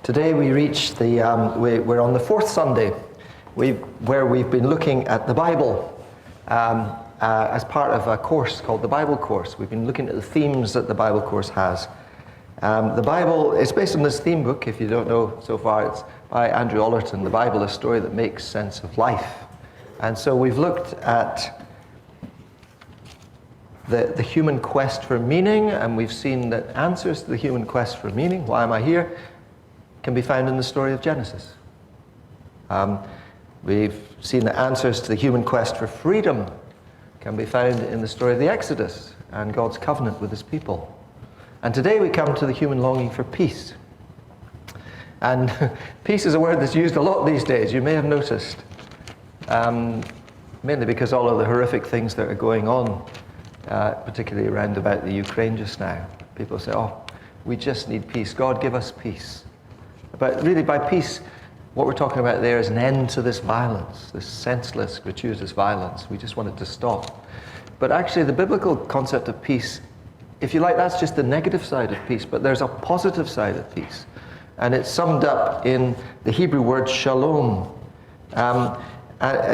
Today we reach we're on the fourth Sunday where we've been looking at the Bible as part of a course called the Bible Course. We've been looking at the themes that the Bible Course has. The Bible is based on this theme book. If you don't know so far, it's by Andrew Allerton, The Bible, A Story That Makes Sense of Life. And so we've looked at the human quest for meaning, and we've seen that answers to the human quest for meaning, why am I here, can be found in the story of Genesis. We've seen the answers to the human quest for freedom can be found in the story of the Exodus and God's covenant with his people. And today we come to the human longing for peace. And peace is a word that's used a lot these days, you may have noticed. Mainly because all of the horrific things that are going on, particularly around about the Ukraine just now. People say, oh, we just need peace. God, give us peace. But really by peace, what we're talking about there is an end to this violence, this senseless, gratuitous violence. We just want it to stop. But actually the biblical concept of peace, if you like, that's just the negative side of peace, but there's a positive side of peace. And it's summed up in the Hebrew word shalom.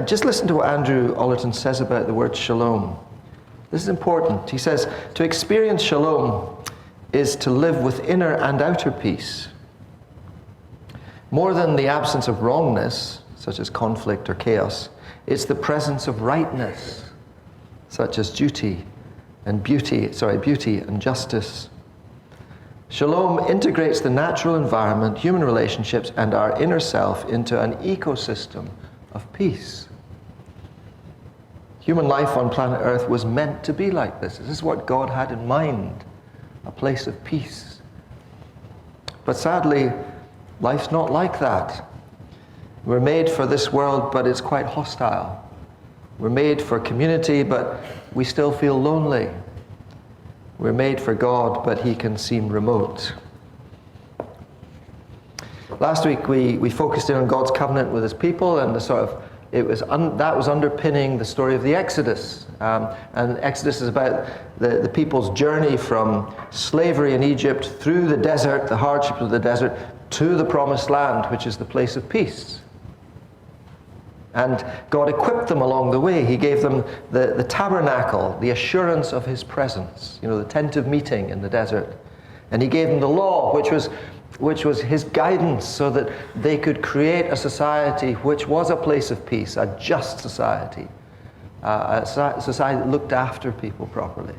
Just listen to what Andrew Allerton says about the word shalom. This is important. He says, to experience shalom is to live with inner and outer peace. More than the absence of wrongness, such as conflict or chaos, it's the presence of rightness, such as beauty and justice. Shalom integrates the natural environment, human relationships, and our inner self into an ecosystem of peace. Human life on planet Earth was meant to be like this. This is what God had in mind, a place of peace. But sadly, life's not like that. We're made for this world, but it's quite hostile. We're made for community, but we still feel lonely. We're made for God, but he can seem remote. Last week we focused in on God's covenant with his people, and that was underpinning the story of the Exodus. And Exodus is about the people's journey from slavery in Egypt through the desert, the hardships of the desert, to the promised land, which is the place of peace. And God equipped them along the way. He gave them the tabernacle, the assurance of his presence, the tent of meeting in the desert. And he gave them the law, which was his guidance, so that they could create a society which was a place of peace, a just society, a society that looked after people properly.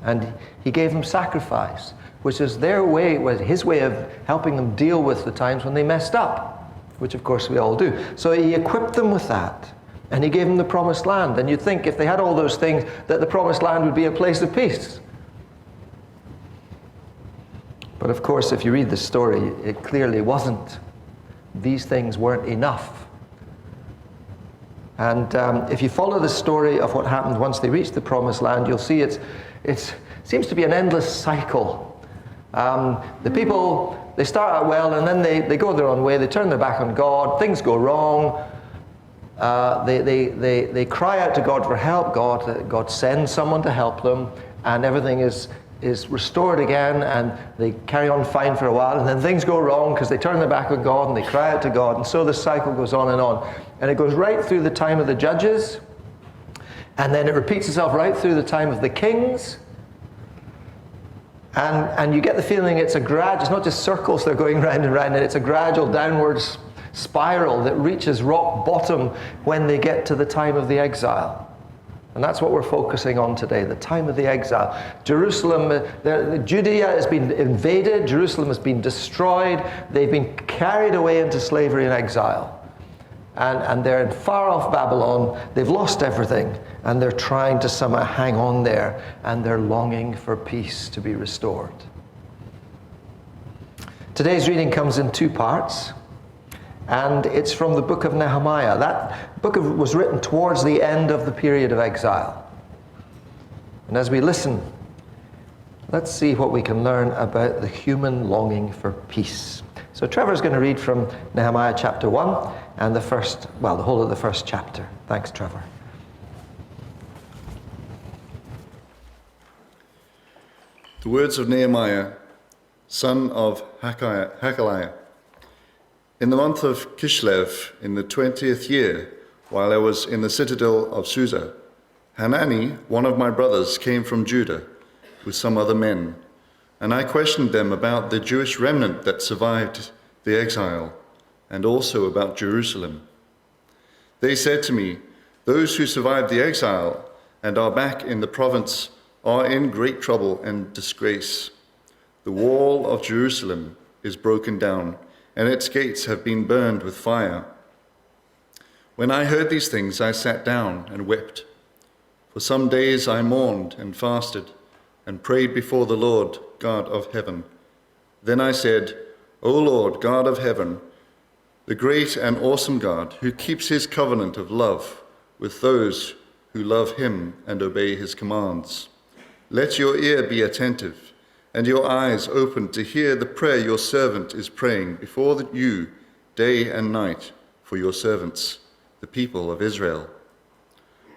And he gave them sacrifice, which is was his way of helping them deal with the times when they messed up, which of course we all do. So he equipped them with that, and he gave them the promised land. And you'd think if they had all those things, that the promised land would be a place of peace. But of course, if you read the story, it clearly wasn't. These things weren't enough. And if you follow the story of what happened once they reached the promised land, you'll see it seems to be an endless cycle. The people, they start out well, and then they go their own way, they turn their back on God, things go wrong, they cry out to God for help, God sends someone to help them, and everything is restored again, and they carry on fine for a while, and then things go wrong because they turn their back on God and they cry out to God, and so the cycle goes on. And it goes right through the time of the judges, and then it repeats itself right through the time of the kings. And you get the feeling it's not just circles that are going round and round, and it's a gradual downwards spiral that reaches rock bottom when they get to the time of the exile. And that's what we're focusing on today, the time of the exile. Jerusalem, Judea has been invaded, Jerusalem has been destroyed, they've been carried away into slavery and exile. And they're in far off Babylon, they've lost everything, and they're trying to somehow hang on there, and they're longing for peace to be restored. Today's reading comes in two parts, and it's from the book of Nehemiah. That book was written towards the end of the period of exile. And as we listen, let's see what we can learn about the human longing for peace. So Trevor's going to read from Nehemiah chapter 1 and the whole of the first chapter. Thanks, Trevor. The words of Nehemiah, son of Hakaliah, In the month of Kislev, in the 20th year, while I was in the citadel of Susa, Hanani, one of my brothers, came from Judah with some other men, and I questioned them about the Jewish remnant that survived the exile, and also about Jerusalem. They said to me, "Those who survived the exile and are back in the province are in great trouble and disgrace. The wall of Jerusalem is broken down, and its gates have been burned with fire." When I heard these things, I sat down and wept. For some days I mourned and fasted and prayed before the Lord, God of heaven. Then I said, "O Lord, God of heaven, the great and awesome God, who keeps his covenant of love with those who love him and obey his commands, let your ear be attentive and your eyes open to hear the prayer your servant is praying before you day and night for your servants, the people of Israel.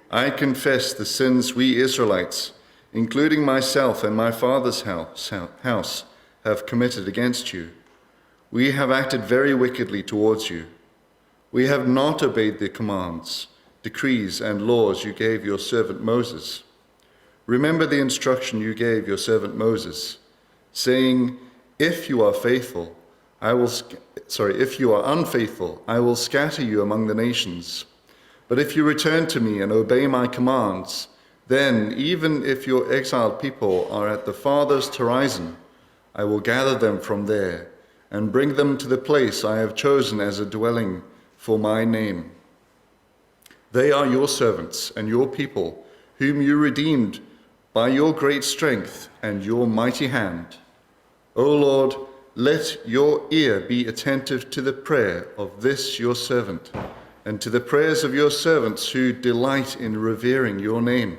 I confess the sins we Israelites, including myself and my father's house, have committed against you. We have acted very wickedly towards you. We have not obeyed the commands, decrees, and laws you gave your servant Moses. Remember the instruction you gave your servant Moses, saying, if you are unfaithful, I will scatter you among the nations. But if you return to me and obey my commands, then even if your exiled people are at the farthest horizon, I will gather them from there and bring them to the place I have chosen as a dwelling for my name. They are your servants and your people, whom you redeemed by your great strength and your mighty hand. O Lord, let your ear be attentive to the prayer of this your servant, and to the prayers of your servants who delight in revering your name.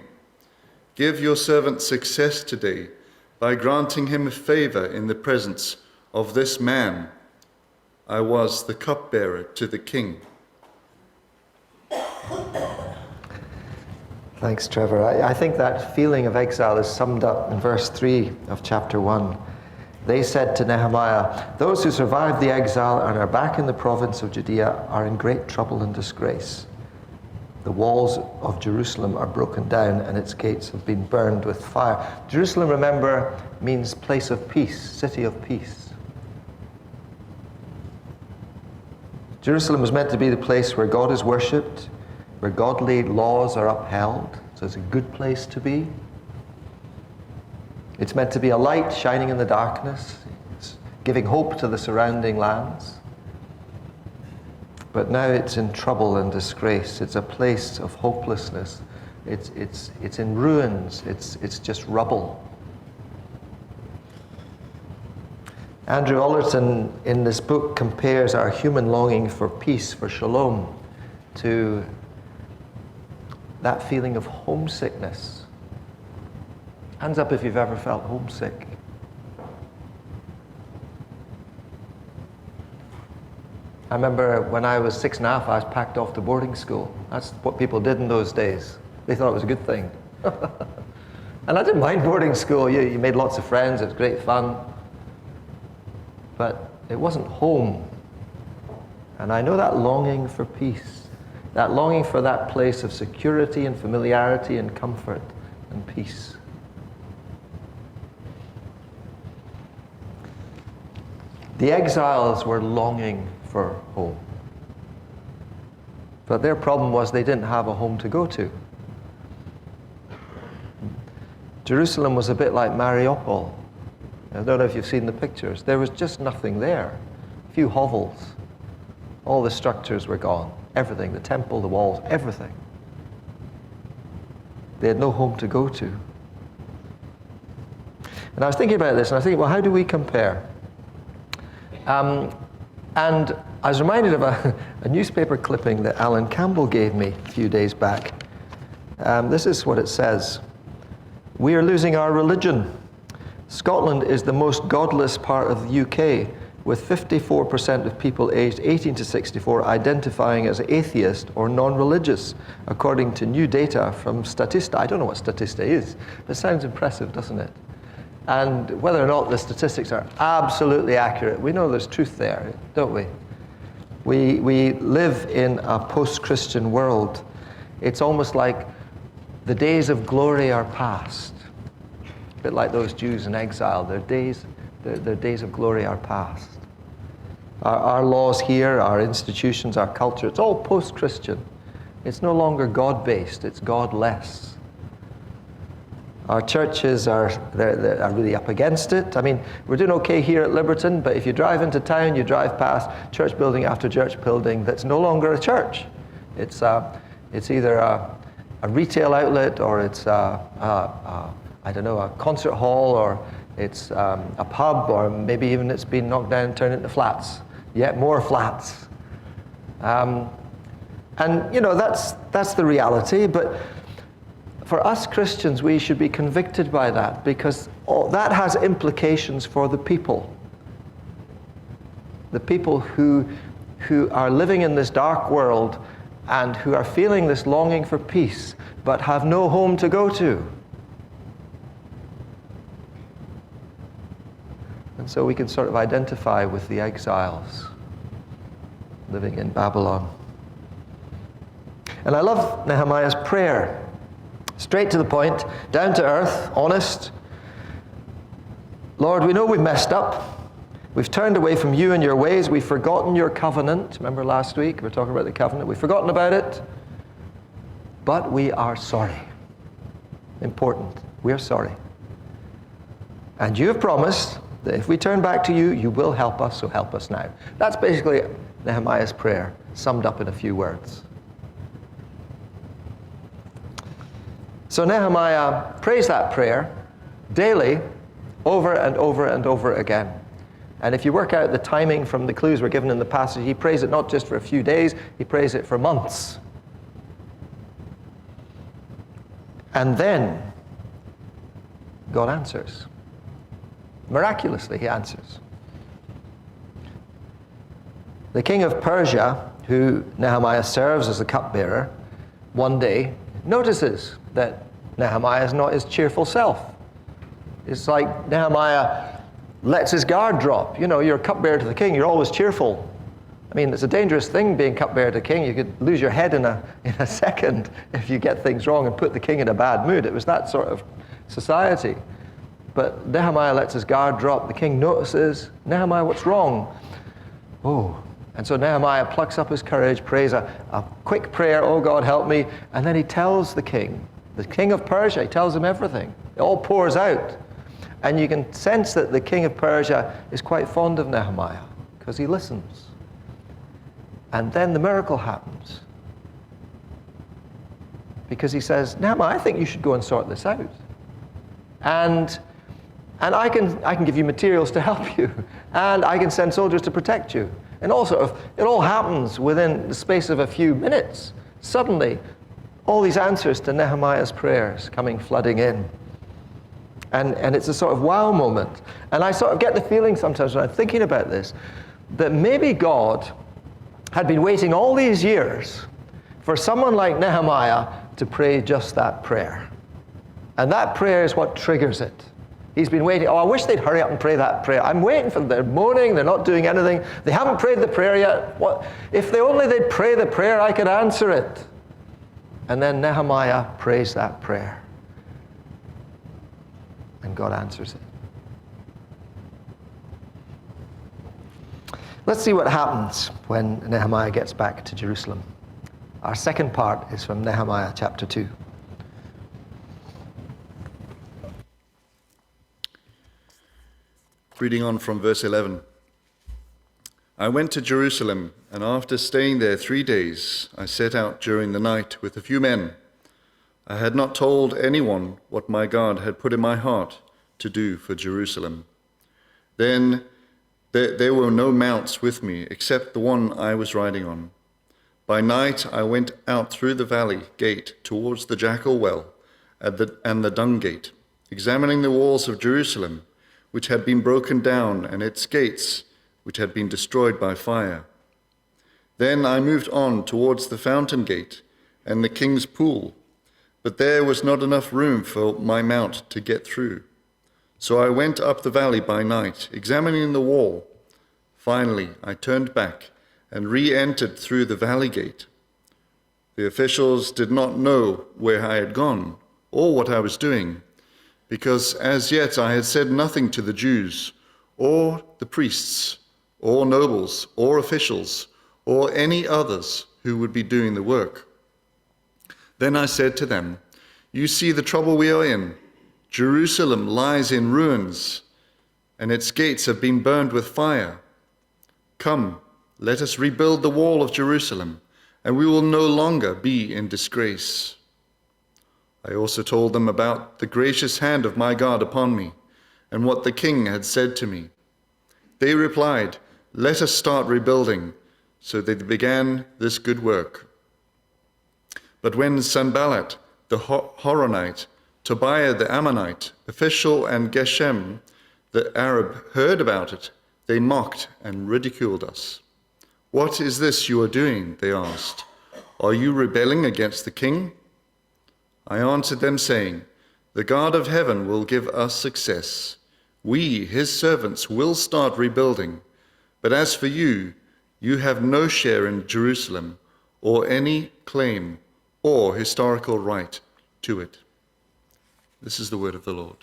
Give your servant success today by granting him favor in the presence of this man. I was the cupbearer to the king. Thanks, Trevor. I think that feeling of exile is summed up in verse 3 of chapter 1. They said to Nehemiah, "Those who survived the exile and are back in the province of Judea are in great trouble and disgrace. The walls of Jerusalem are broken down and its gates have been burned with fire." Jerusalem, remember, means place of peace, city of peace. Jerusalem is meant to be the place where God is worshipped, where godly laws are upheld, so it's a good place to be. It's meant to be a light shining in the darkness. It's giving hope to the surrounding lands. But now it's in trouble and disgrace. It's a place of hopelessness. It's in ruins. It's just rubble. Andrew Ollerton in this book compares our human longing for peace, for shalom, to that feeling of homesickness. Hands up if you've ever felt homesick. I remember when I was 6.5, I was packed off to boarding school. That's what people did in those days. They thought it was a good thing. And I didn't mind boarding school. You made lots of friends. It was great fun. But it wasn't home. And I know that longing for peace, that longing for that place of security and familiarity and comfort and peace. The exiles were longing for home. But their problem was they didn't have a home to go to. Jerusalem was a bit like Mariupol. I don't know if you've seen the pictures. There was just nothing there. A few hovels. All the structures were gone. Everything, the temple, the walls, everything. They had no home to go to. And I was thinking about this, and I was thinking, well, how do we compare? And I was reminded of a newspaper clipping that Alan Campbell gave me a few days back. This is what it says. "We are losing our religion. Scotland is the most godless part of the UK, with 54% of people aged 18 to 64 identifying as atheist or non-religious, according to new data from Statista." I don't know what Statista is, but it sounds impressive, doesn't it? And whether or not the statistics are absolutely accurate, we know there's truth there, don't we? We live in a post-Christian world. It's almost like the days of glory are past. A bit like those Jews in exile. Their days of glory are past. Our laws here, our institutions, our culture, it's all post-Christian. It's no longer God-based, it's God-less. Our churches are really up against it. I mean, we're doing okay here at Liberton, but if you drive into town, you drive past church building after church building that's no longer a church. It's either a retail outlet, or it's a concert hall, or it's a pub, or maybe even it's been knocked down and turned into flats. Yet more flats. And that's the reality, but for us Christians, we should be convicted by that, because that has implications for the people. The people who are living in this dark world and who are feeling this longing for peace, but have no home to go to. And so we can sort of identify with the exiles living in Babylon. And I love Nehemiah's prayer. Straight to the point, down to earth, honest. Lord, we know we've messed up. We've turned away from you and your ways. We've forgotten your covenant. Remember last week we were talking about the covenant. We've forgotten about it. But we are sorry. Important. We are sorry. And you have promised that if we turn back to you, you will help us, so help us now. That's basically Nehemiah's prayer, summed up in a few words. So Nehemiah prays that prayer daily, over and over and over again. And if you work out the timing from the clues we're given in the passage, he prays it not just for a few days, he prays it for months. And then God answers. Miraculously, he answers. The king of Persia, who Nehemiah serves as the cupbearer, one day notices that Nehemiah is not his cheerful self. It's like Nehemiah lets his guard drop. You know, you're a cupbearer to the king, you're always cheerful. I mean, it's a dangerous thing being cupbearer to the king. You could lose your head in a second if you get things wrong and put the king in a bad mood. It was that sort of society. But Nehemiah lets his guard drop. The king notices, Nehemiah, what's wrong? Oh. And so Nehemiah plucks up his courage, prays a quick prayer, oh God, help me. And then he tells the king of Persia, he tells him everything. It all pours out. And you can sense that the king of Persia is quite fond of Nehemiah because he listens. And then the miracle happens. Because he says, Nehemiah, I think you should go and sort this out. And I can give you materials to help you. And I can send soldiers to protect you. And also, it all happens within the space of a few minutes. Suddenly, all these answers to Nehemiah's prayers coming flooding in. And it's a sort of wow moment. And I sort of get the feeling sometimes when I'm thinking about this, that maybe God had been waiting all these years for someone like Nehemiah to pray just that prayer. And that prayer is what triggers it. He's been waiting. Oh, I wish they'd hurry up and pray that prayer. I'm waiting for them. They're moaning. They're not doing anything. They haven't prayed the prayer yet. What? If they'd pray the prayer, I could answer it. And then Nehemiah prays that prayer. And God answers it. Let's see what happens when Nehemiah gets back to Jerusalem. Our second part is from Nehemiah chapter 2. Reading on from verse 11. I went to Jerusalem, and after staying there 3 days, I set out during the night with a few men. I had not told anyone what my God had put in my heart to do for Jerusalem. Then there were no mounts with me except the one I was riding on. By night I went out through the valley gate towards the Jackal Well and the Dung Gate, examining the walls of Jerusalem, which had been broken down, and its gates, which had been destroyed by fire. Then I moved on towards the Fountain Gate and the King's Pool, but there was not enough room for my mount to get through. So I went up the valley by night, examining the wall. Finally, I turned back and re-entered through the valley gate. The officials did not know where I had gone or what I was doing, because as yet I had said nothing to the Jews or the priests or nobles or officials or any others who would be doing the work. Then I said to them, "You see the trouble we are in. Jerusalem lies in ruins, and its gates have been burned with fire. Come, let us rebuild the wall of Jerusalem, and we will no longer be in disgrace." I also told them about the gracious hand of my God upon me, and what the king had said to me. They replied, "Let us start rebuilding." So they began this good work. But when Sanballat the Horonite, Tobiah the Ammonite, official, and Geshem the Arab heard about it, they mocked and ridiculed us. "What is this you are doing?" they asked. "Are you rebelling against the king?" I answered them, saying, "The God of heaven will give us success. We, his servants, will start rebuilding. But as for you, you have no share in Jerusalem, or any claim or historical right to it." This is the word of the Lord.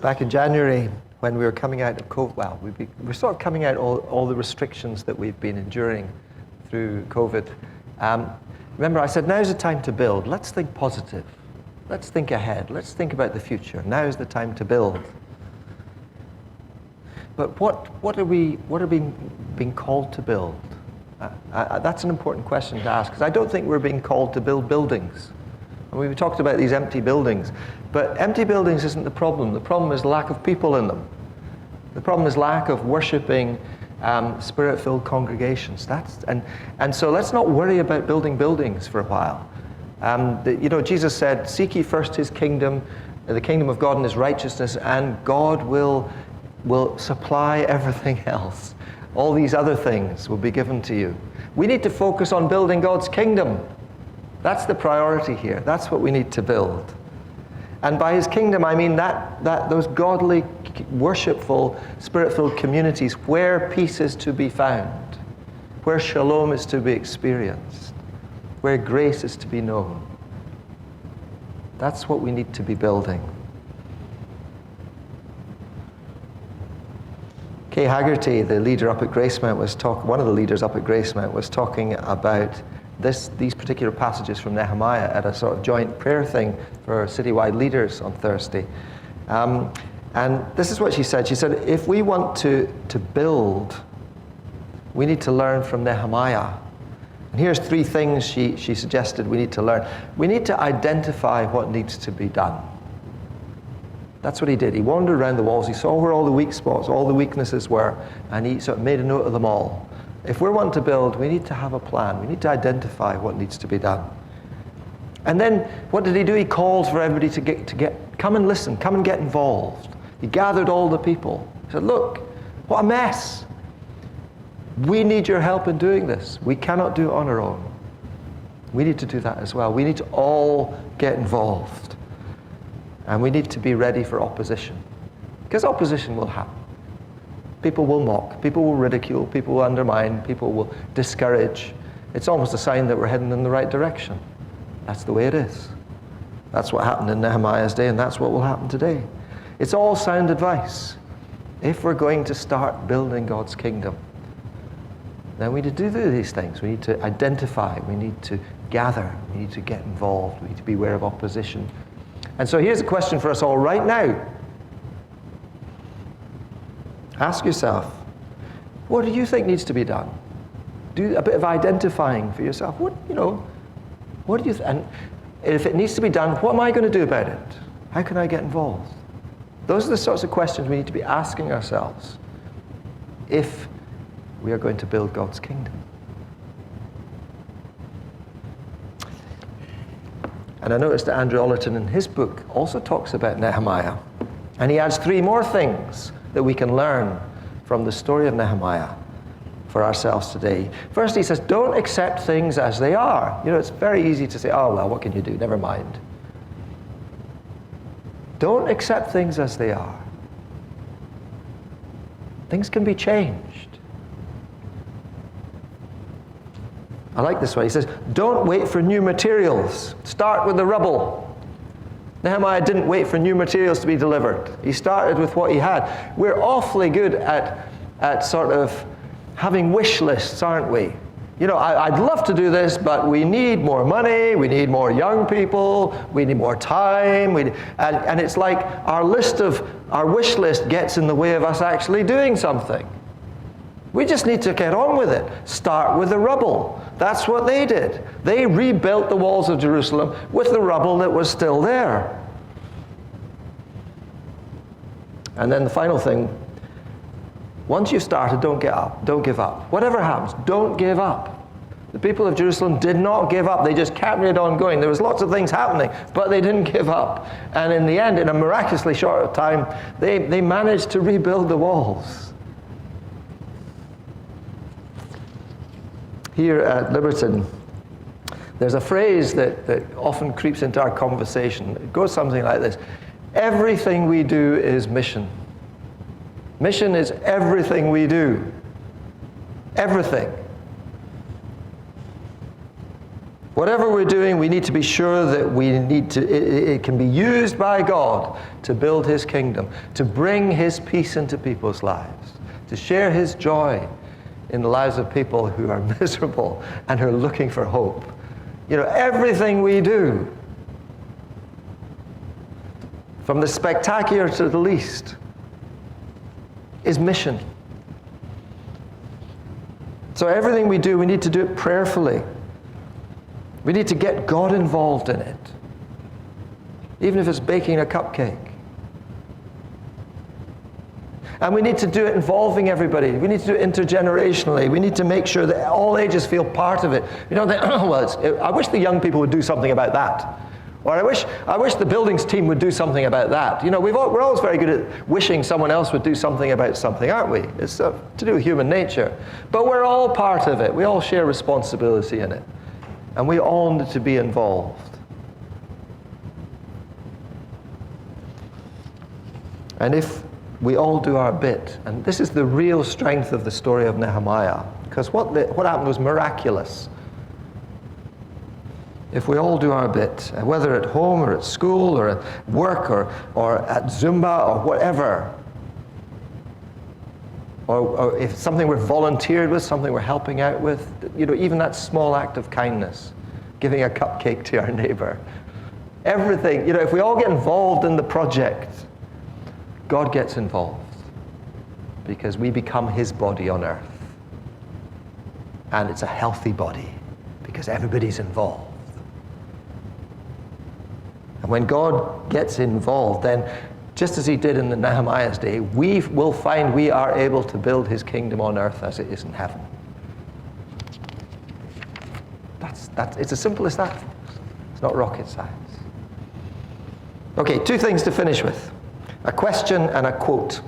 Back in January, when we were coming out of COVID, well, we're sort of coming out all the restrictions that we've been enduring through COVID. Remember, I said, now's the time to build. Let's think positive. Let's think ahead. Let's think about the future. Now's the time to build. But what are we being called to build? That's an important question to ask, because I don't think we're being called to build buildings. And we've talked about these empty buildings, but empty buildings isn't the problem. The problem is lack of people in them. The problem is lack of worshiping, spirit-filled congregations. And so let's not worry about building buildings for a while. Jesus said, "Seek ye first his kingdom, the kingdom of God and his righteousness, and God will supply everything else. All these other things will be given to you." We need to focus on building God's kingdom. That's the priority here. That's what we need to build. And by his kingdom, I mean that those godly, worshipful, spirit-filled communities where peace is to be found, where shalom is to be experienced, where grace is to be known. That's what we need to be building. Kay Haggerty, the leader up at Gracemount, one of the leaders up at Gracemount was talking about these particular passages from Nehemiah at a sort of joint prayer thing for citywide leaders on Thursday. And this is what she said. She said, if we want to build, we need to learn from Nehemiah. And here's 3 things she suggested we need to learn. We need to identify what needs to be done. That's what he did. He wandered around the walls. He saw where all the weak spots, all the weaknesses were, and he sort of made a note of them all. If we're wanting to build, we need to have a plan. We need to identify what needs to be done. And then what did he do? He called for everybody to come and listen, come and get involved. He gathered all the people. He said, look, what a mess. We need your help in doing this. We cannot do it on our own. We need to do that as well. We need to all get involved. And we need to be ready for opposition. Because opposition will happen. People will mock, people will ridicule, people will undermine, people will discourage. It's almost a sign that we're heading in the right direction. That's the way it is. That's what happened in Nehemiah's day, and that's what will happen today. It's all sound advice. If we're going to start building God's kingdom, then we need to do these things. We need to identify, we need to gather, we need to get involved, we need to be aware of opposition. And so here's a question for us all right now. Ask yourself, what do you think needs to be done? Do a bit of identifying for yourself. What do you and if it needs to be done, what am I going to do about it? How can I get involved? Those are the sorts of questions we need to be asking ourselves if we are going to build God's kingdom. And I noticed that Andrew Ollerton in his book also talks about Nehemiah. And he adds 3 more things that we can learn from the story of Nehemiah for ourselves today. First, he says, don't accept things as they are. It's very easy to say, oh, well, what can you do? Never mind. Don't accept things as they are. Things can be changed. I like this one. He says, don't wait for new materials. Start with the rubble. Nehemiah didn't wait for new materials to be delivered. He started with what he had. We're awfully good at sort of having wish lists, aren't we? You know, I'd love to do this, but we need more money, we need more young people, we need more time, and it's like our wish list gets in the way of us actually doing something. We just need to get on with it. Start with the rubble. That's what they did. They rebuilt the walls of Jerusalem with the rubble that was still there. And then the final thing, once you've started, don't give up. Whatever happens, don't give up. The people of Jerusalem did not give up. They just carried on going. There was lots of things happening, but they didn't give up. And in the end, in a miraculously short time, they managed to rebuild the walls. Here at Liberton, there's a phrase that often creeps into our conversation. It goes something like this: everything we do is mission. Mission is everything we do. Everything. Whatever we're doing, we need to be sure that it can be used by God to build His kingdom, to bring His peace into people's lives, to share His joy in the lives of people who are miserable and who are looking for hope. You know, everything we do, from the spectacular to the least, is mission. So everything we do, we need to do it prayerfully. We need to get God involved in it, even if it's baking a cupcake. And we need to do it involving everybody. We need to do it intergenerationally. We need to make sure that all ages feel part of it. You know, I wish the young people would do something about that. Or I wish the buildings team would do something about that. You know, we're always very good at wishing someone else would do something about something, aren't we? It's to do with human nature. But we're all part of it. We all share responsibility in it. And we all need to be involved. And if we all do our bit, and this is the real strength of the story of Nehemiah, because what happened was miraculous. If we all do our bit, whether at home or at school or at work or at Zumba or whatever, or if something we're volunteered with, something we're helping out with, you know, even that small act of kindness, giving a cupcake to our neighbor, everything, you know, if we all get involved in the project, God gets involved because we become His body on earth. And it's a healthy body because everybody's involved. And when God gets involved, then just as He did in the Nehemiah's day, we will find we are able to build His kingdom on earth as it is in heaven. It's as simple as that. It's not rocket science. Okay, two things to finish with. A question and a quote.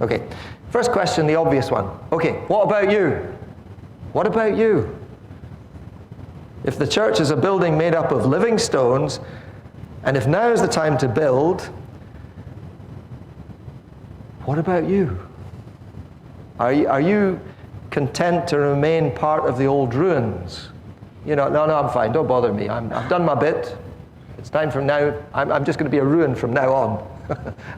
Okay, first question, the obvious one. Okay, what about you? What about you? If the church is a building made up of living stones, and if now is the time to build, what about you? Are you content to remain part of the old ruins? You know, no, I'm fine, don't bother me. I've done my bit. It's time from now, I'm just going to be a ruin from now on.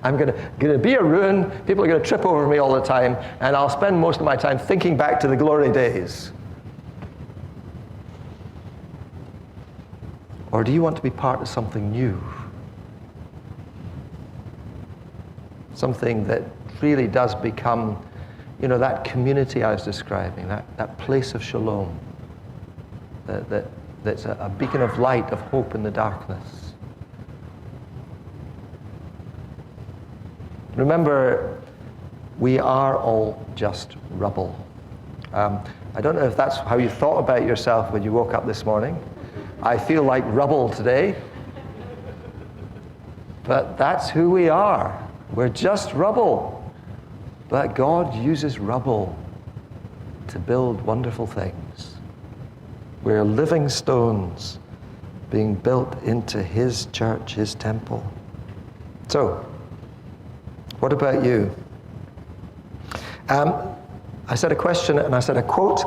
I'm going to be a ruin. People are going to trip over me all the time, and I'll spend most of my time thinking back to the glory days. Or do you want to be part of something new? Something that really does become, you know, that community I was describing, that place of shalom, that's a beacon of light, of hope in the darkness. Remember, we are all just rubble. I don't know if that's how you thought about yourself when you woke up this morning. I feel like rubble today. But that's who we are. We're just rubble. But God uses rubble to build wonderful things. We're living stones being built into His church, His temple. So, what about you? I said a question and I said a quote.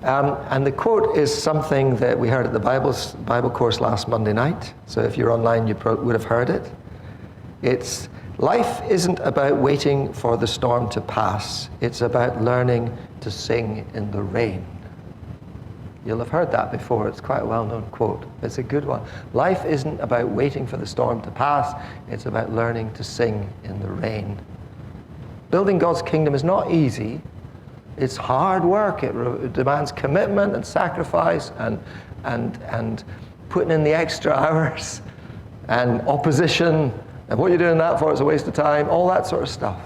And the quote is something that we heard at the Bible course last Monday night. So if you're online, you would have heard it. It's, life isn't about waiting for the storm to pass. It's about learning to sing in the rain. You'll have heard that before. It's quite a well-known quote. It's a good one. Life isn't about waiting for the storm to pass. It's about learning to sing in the rain. Building God's kingdom is not easy. It's hard work. It demands commitment and sacrifice and putting in the extra hours and opposition. And what you're doing that for is a waste of time. All that sort of stuff.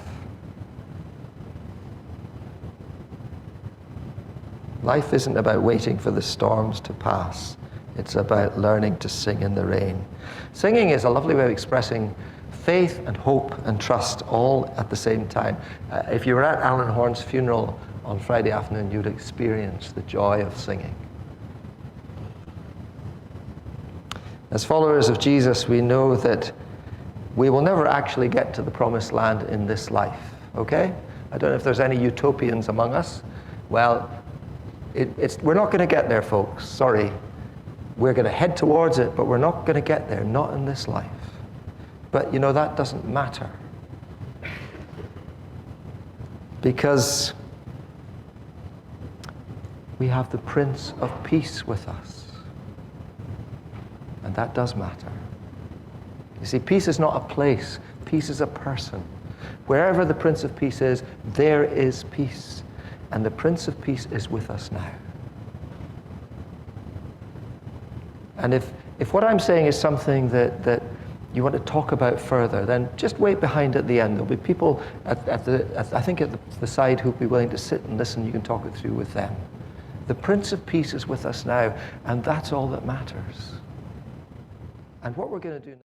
Life isn't about waiting for the storms to pass. It's about learning to sing in the rain. Singing is a lovely way of expressing faith and hope and trust all at the same time. If you were at Alan Horn's funeral on Friday afternoon, you'd experience the joy of singing. As followers of Jesus, we know that we will never actually get to the promised land in this life, okay? I don't know if there's any utopians among us. Well, we're not going to get there, folks. Sorry. We're going to head towards it, but we're not going to get there, not in this life. But, you know, that doesn't matter. Because we have the Prince of Peace with us. And that does matter. You see, peace is not a place. Peace is a person. Wherever the Prince of Peace is, there is peace. And the Prince of Peace is with us now. And if what I'm saying is something that you want to talk about further, then just wait behind at the end. There'll be people at the side who'll be willing to sit and listen. You can talk it through with them. The Prince of Peace is with us now, and that's all that matters. And what we're going to do now.